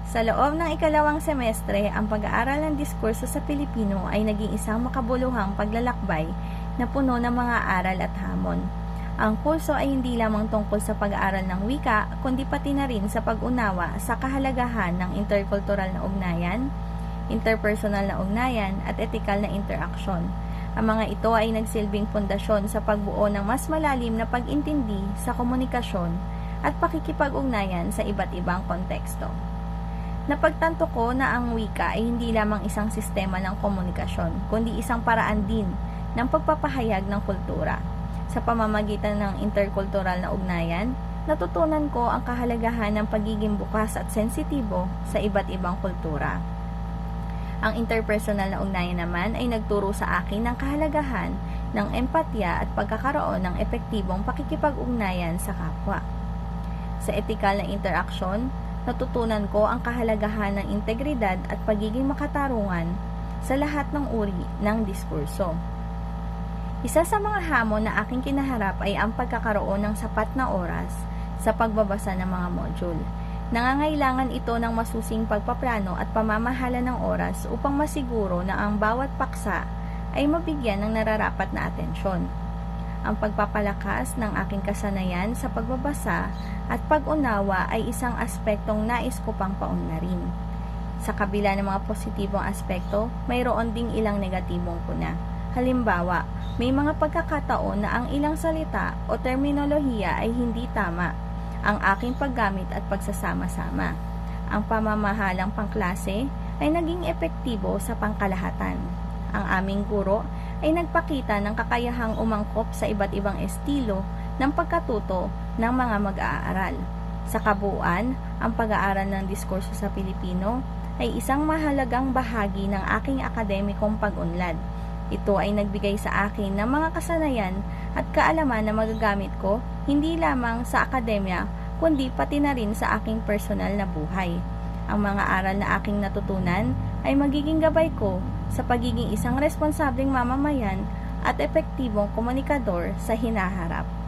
Sa loob ng ikalawang semestre, ang pag-aaral ng diskurso sa Pilipino ay naging isang makabuluhang paglalakbay na puno ng mga aral at hamon. Ang kurso ay hindi lamang tungkol sa pag-aaral ng wika, kundi pati na rin sa pag-unawa sa kahalagahan ng interkultural na ugnayan, interpersonal na ugnayan, at etikal na interaksyon. Ang mga ito ay nagsilbing pundasyon sa pagbuo ng mas malalim na pag-intindi sa komunikasyon at pakikipag-ugnayan sa iba't ibang konteksto. Napagtanto ko na ang wika ay hindi lamang isang sistema ng komunikasyon, kundi isang paraan din ng pagpapahayag ng kultura. Sa pamamagitan ng interkultural na ugnayan, natutunan ko ang kahalagahan ng pagiging bukas at sensitibo sa iba't ibang kultura. Ang interpersonal na ugnayan naman ay nagturo sa akin ng kahalagahan ng empatya at pagkakaroon ng epektibong pakikipag-ugnayan sa kapwa. Sa etikal na interaksyon, natutunan ko ang kahalagahan ng integridad at pagiging makatarungan sa lahat ng uri ng diskurso. Isa sa mga hamon na aking kinaharap ay ang pagkakaroon ng sapat na oras sa pagbabasa ng mga module. Nangangailangan ito ng masusing pagpaplano at pamamahala ng oras upang masiguro na ang bawat paksa ay mabigyan ng nararapat na atensyon. Ang pagpapalakas ng aking kasanayan sa pagbabasa at pag-unawa ay isang aspektong nais ko pang paunlarin. Sa kabila ng mga positibong aspekto, mayroon ding ilang negatibong puna. Halimbawa, may mga pagkakataon na ang ilang salita o terminolohiya ay hindi tama, ang aking paggamit at pagsasama-sama. Ang pamamahalang pangklase ay naging epektibo sa pangkalahatan. Ang aming guro ay nagpakita ng kakayahang umangkop sa iba't ibang estilo ng pagkatuto ng mga mag-aaral. Sa kabuuan, ang pag-aaral ng diskurso sa Pilipino ay isang mahalagang bahagi ng aking akademikong pag-unlad. Ito ay nagbigay sa akin ng mga kasanayan at kaalaman na magagamit ko hindi lamang sa akademya kundi pati na rin sa aking personal na buhay. Ang mga aral na aking natutunan ay magiging gabay ko sa pagiging isang responsableng mamamayan at epektibong komunikador sa hinaharap.